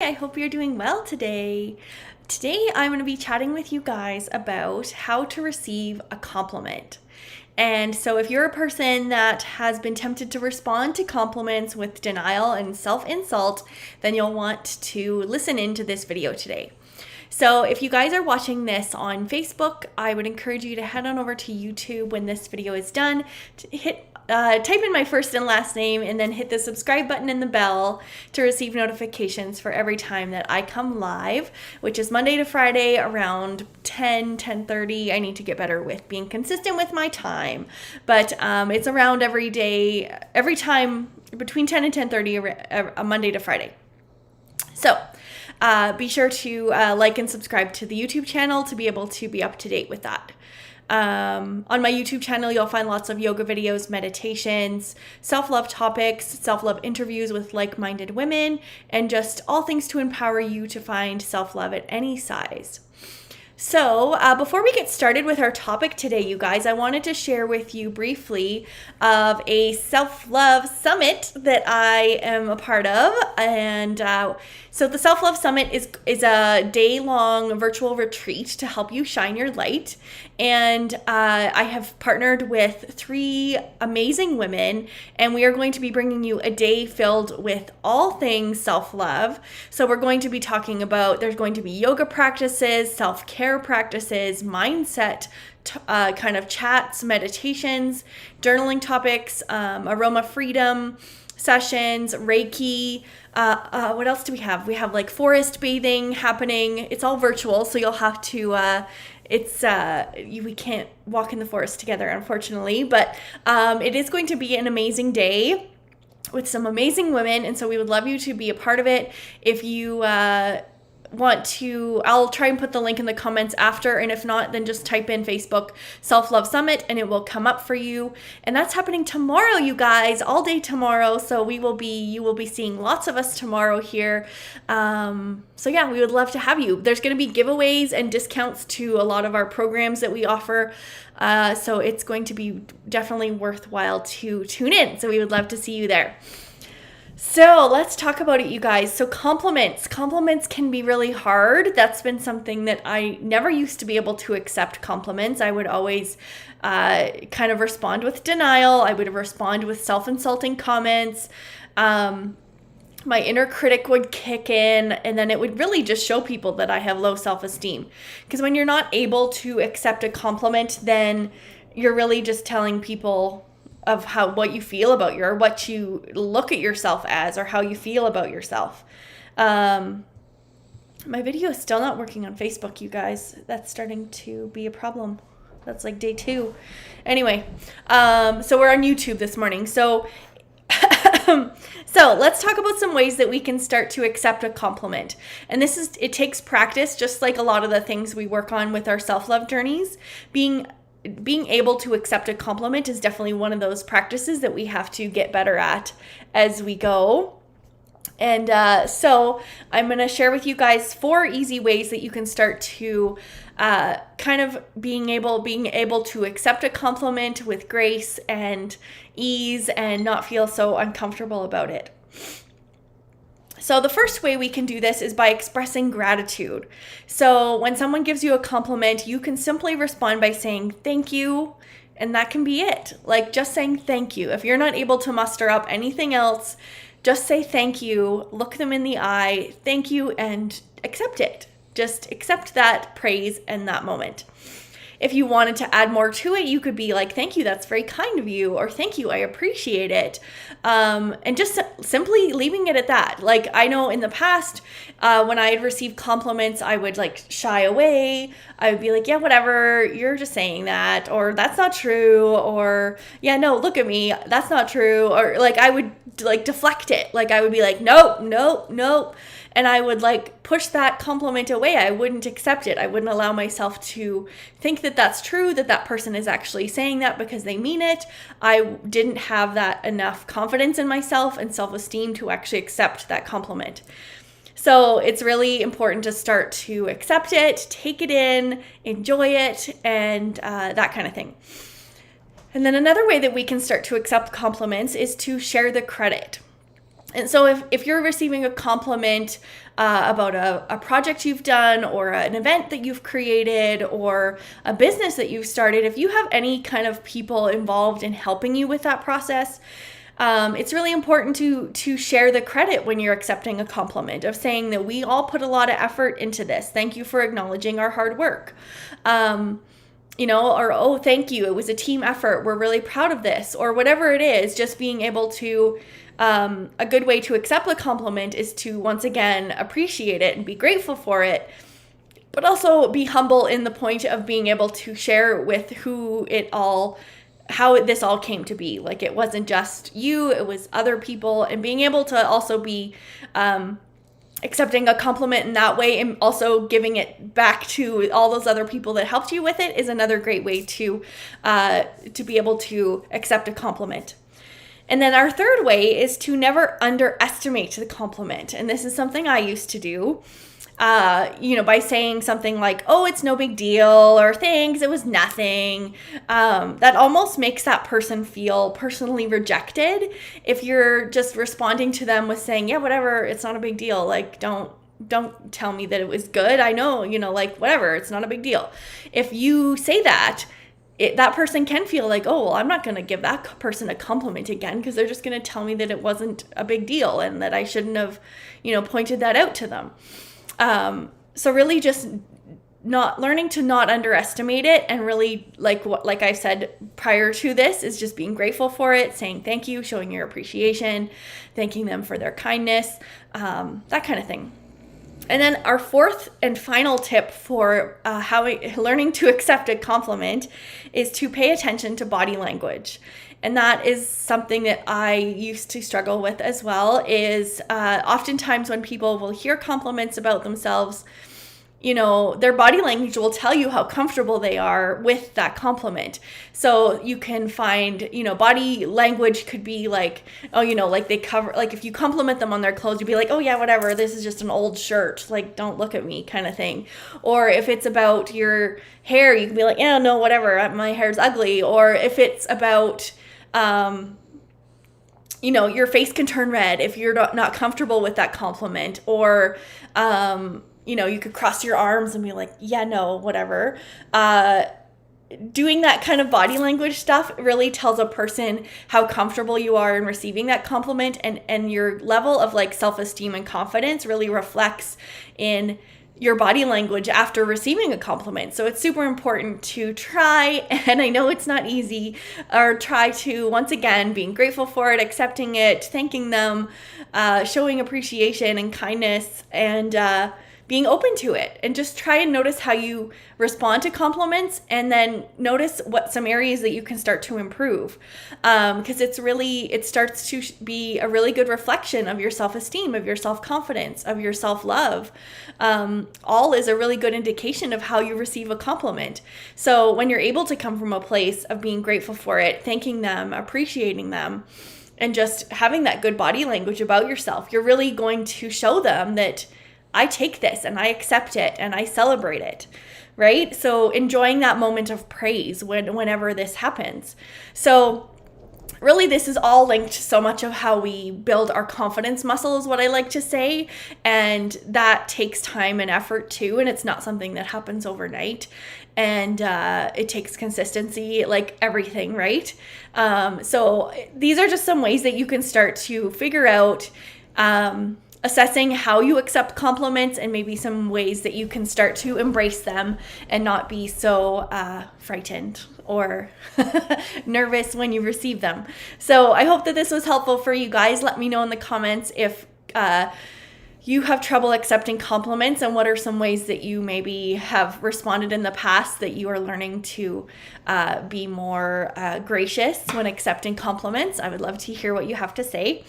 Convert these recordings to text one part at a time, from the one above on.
I hope you're doing well today. Today, I'm going to be chatting with you guys about how to receive a compliment. And so, if you're a person that has been tempted to respond to compliments with denial and self insult, then you'll want to listen into this video today. So if you guys are watching this on Facebook, I would encourage you to head on over to YouTube when this video is done, to type in my first and last name, and then hit the subscribe button and the bell to receive notifications for every time that I come live, which is Monday to Friday around 10:30. I need to get better with being consistent with my time, but it's around every day, every time between 10 and 10:30, Monday to Friday. So be sure to like and subscribe to the YouTube channel to be able to be up to date with that. On my YouTube channel, you'll find lots of yoga videos, meditations, self-love topics, self-love interviews with like-minded women, and just all things to empower you to find self-love at any size. So before we get started with our topic today, you guys, I wanted to share with you briefly of a self-love summit that I am a part of. And so the self-love summit is a day-long virtual retreat to help you shine your light. And I have partnered with 3 amazing women, and we are going to be bringing you a day filled with all things self-love. So we're going to be talking about, there's going to be yoga practices, self-care practices, mindset kind of chats, meditations, journaling topics, aroma freedom sessions, Reiki. What else do we have? We have like forest bathing happening. It's all virtual, so you'll have to we can't walk in the forest together, unfortunately, but it is going to be an amazing day with some amazing women, and so we would love you to be a part of it. If you want to, I'll try and put the link in the comments after, and if not, then just type in Facebook Self-Love Summit and it will come up for you. And that's happening tomorrow, you guys, all day tomorrow. So you will be seeing lots of us tomorrow here. So yeah, we would love to have you. There's going to be giveaways and discounts to a lot of our programs that we offer. So it's going to be definitely worthwhile to tune in. So we would love to see you there. So let's talk about it, you guys. So compliments can be really hard. That's been something that I never used to be able to accept compliments. I would always kind of respond with denial. I would respond with self-insulting comments. My inner critic would kick in, and then it would really just show people that I have low self-esteem. Because when you're not able to accept a compliment, then you're really just telling people of what you feel about what you look at yourself as, or how you feel about yourself. My video is still not working on Facebook, you guys. That's starting to be a problem. That's like day 2. Anyway, so we're on YouTube this morning. So let's talk about some ways that we can start to accept a compliment. And it takes practice, just like a lot of the things we work on with our self-love journeys. Being able to accept a compliment is definitely one of those practices that we have to get better at as we go. And so I'm going to share with you guys 4 easy ways that you can start to kind of being able to accept a compliment with grace and ease and not feel so uncomfortable about it. So the first way we can do this is by expressing gratitude. So when someone gives you a compliment, you can simply respond by saying thank you, and that can be it. Like just saying thank you. If you're not able to muster up anything else, just say thank you, look them in the eye, thank you, and accept it. Just accept that praise in that moment. If you wanted to add more to it, you could be like, thank you, that's very kind of you, or thank you, I appreciate it. And just simply leaving it at that. Like I know in the past, when I had received compliments, I would like shy away. I would be like, yeah, whatever, you're just saying that, or that's not true, or yeah, no, look at me, that's not true. Or like I would like deflect it. Like I would be like, nope. And I would like push that compliment away. I wouldn't accept it. I wouldn't allow myself to think that that's true, that person is actually saying that because they mean it. I didn't have that enough confidence in myself and self-esteem to actually accept that compliment. So it's really important to start to accept it, take it in, enjoy it, and that kind of thing. And then another way that we can start to accept compliments is to share the credit. And so if you're receiving a compliment about a project you've done, or an event that you've created, or a business that you've started, if you have any kind of people involved in helping you with that process, it's really important to share the credit when you're accepting a compliment, of saying that we all put a lot of effort into this. Thank you for acknowledging our hard work. Or, oh, thank you, it was a team effort, we're really proud of this, or whatever it is. Just being able to, a good way to accept the compliment is to, once again, appreciate it and be grateful for it, but also be humble in the point of being able to share with how this all came to be. Like, it wasn't just you, it was other people, and being able to also be accepting a compliment in that way, and also giving it back to all those other people that helped you with it, is another great way to be able to accept a compliment. And then our third way is to never underestimate the compliment. And this is something I used to do, by saying something like, oh, it's no big deal, or thanks, it was nothing. That almost makes that person feel personally rejected. If you're just responding to them with saying, yeah, whatever, it's not a big deal. Like, don't tell me that it was good. I know, whatever, it's not a big deal. If you say that, that person can feel like, oh, well, I'm not going to give that person a compliment again, because they're just going to tell me that it wasn't a big deal and that I shouldn't have, pointed that out to them. So really just not learning to not underestimate it, and really, like I said prior to this, is just being grateful for it, saying thank you, showing your appreciation, thanking them for their kindness, that kind of thing. And then our fourth and final tip for learning to accept a compliment is to pay attention to body language. And that is something that I used to struggle with as well, is oftentimes when people will hear compliments about themselves, their body language will tell you how comfortable they are with that compliment. So you can find, body language could be like, oh, they cover, like if you compliment them on their clothes, you'd be like, oh yeah, whatever, this is just an old shirt, like don't look at me, kind of thing. Or if it's about your hair, you can be like, yeah, no, whatever, my hair's ugly. Or if it's about, your face can turn red if you're not comfortable with that compliment. Or, you could cross your arms and be like, yeah, no, whatever. Doing that kind of body language stuff really tells a person how comfortable you are in receiving that compliment, and your level of self-esteem and confidence really reflects in your body language after receiving a compliment. So it's super important to try, and I know it's not easy, or try to, once again, being grateful for it, accepting it, thanking them, showing appreciation and kindness, and being open to it, and just try and notice how you respond to compliments, and then notice what some areas that you can start to improve. Because it starts to be a really good reflection of your self-esteem, of your self-confidence, of your self-love. All is a really good indication of how you receive a compliment. So when you're able to come from a place of being grateful for it, thanking them, appreciating them, and just having that good body language about yourself, you're really going to show them that I take this and I accept it and I celebrate it, right? So enjoying that moment of praise whenever this happens. So really, this is all linked to so much of how we build our confidence muscle, is what I like to say. And that takes time and effort too. And it's not something that happens overnight. And it takes consistency, like everything, right? So these are just some ways that you can start to figure out assessing how you accept compliments, and maybe some ways that you can start to embrace them and not be so frightened or nervous when you receive them. So I hope that this was helpful for you guys. Let me know in the comments if you have trouble accepting compliments, and what are some ways that you maybe have responded in the past that you are learning to be more gracious when accepting compliments. I would love to hear what you have to say.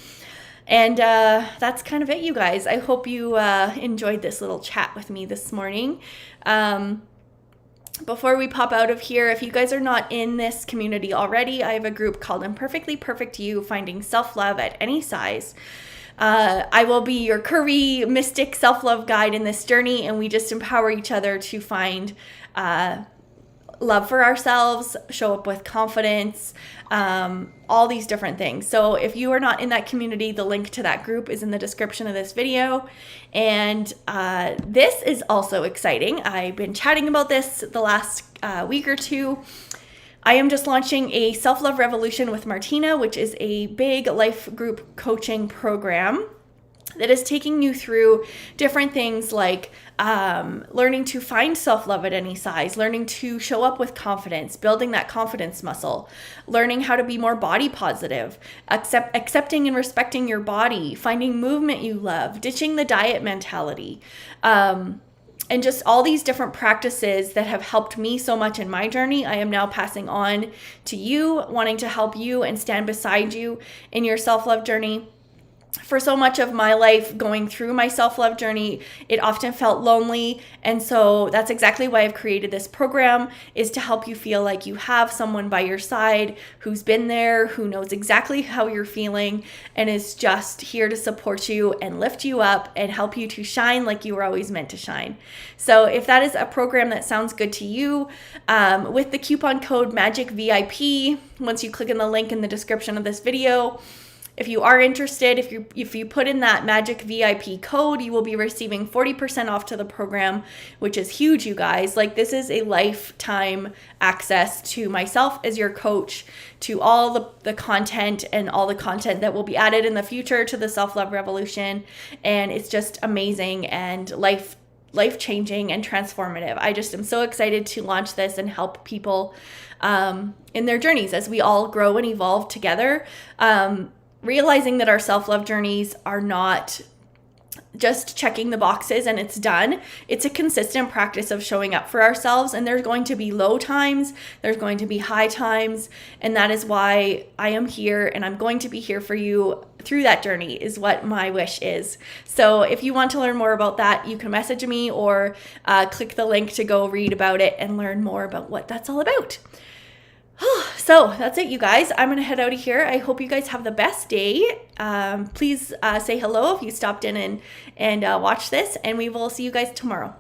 And that's kind of it, you guys. I hope you enjoyed this little chat with me this morning. Before we pop out of here, if you guys are not in this community already, I have a group called Imperfectly Perfect You, Finding Self-Love at Any Size. I will be your curvy, mystic self-love guide in this journey, and we just empower each other to find love for ourselves, show up with confidence, all these different things. So if you are not in that community, the link to that group is in the description of this video. And this is also exciting. I've been chatting about this the last week or two. I am just launching a Self-Love Revolution with Martina, which is a big life group coaching program that is taking you through different things like learning to find self-love at any size, learning to show up with confidence, building that confidence muscle, learning how to be more body positive, accepting and respecting your body, finding movement you love, ditching the diet mentality, and just all these different practices that have helped me so much in my journey. I am now passing on to you, wanting to help you and stand beside you in your self-love journey. For so much of my life going through my self-love journey, it often felt lonely. And so that's exactly why I've created this program, is to help you feel like you have someone by your side who's been there, who knows exactly how you're feeling, and is just here to support you and lift you up and help you to shine like you were always meant to shine. So if that is a program that sounds good to you, with the coupon code MAGICVIP, once you click on the link in the description of this video, if you are interested, if you put in that Magic VIP code, you will be receiving 40% off to the program, which is huge, you guys. Like, this is a lifetime access to myself as your coach, to all the content and all the content that will be added in the future to the Self-Love Revolution. And it's just amazing and life-changing and transformative. I just am so excited to launch this and help people in their journeys as we all grow and evolve together. Realizing that our self-love journeys are not just checking the boxes and it's done. It's a consistent practice of showing up for ourselves, and there's going to be low times, there's going to be high times, and that is why I am here, and I'm going to be here for you through that journey, is what my wish is. So if you want to learn more about that, you can message me or click the link to go read about it and learn more about what that's all about. So that's it, you guys. I'm going to head out of here. I hope you guys have the best day. Please say hello if you stopped in and watched this, and we will see you guys tomorrow.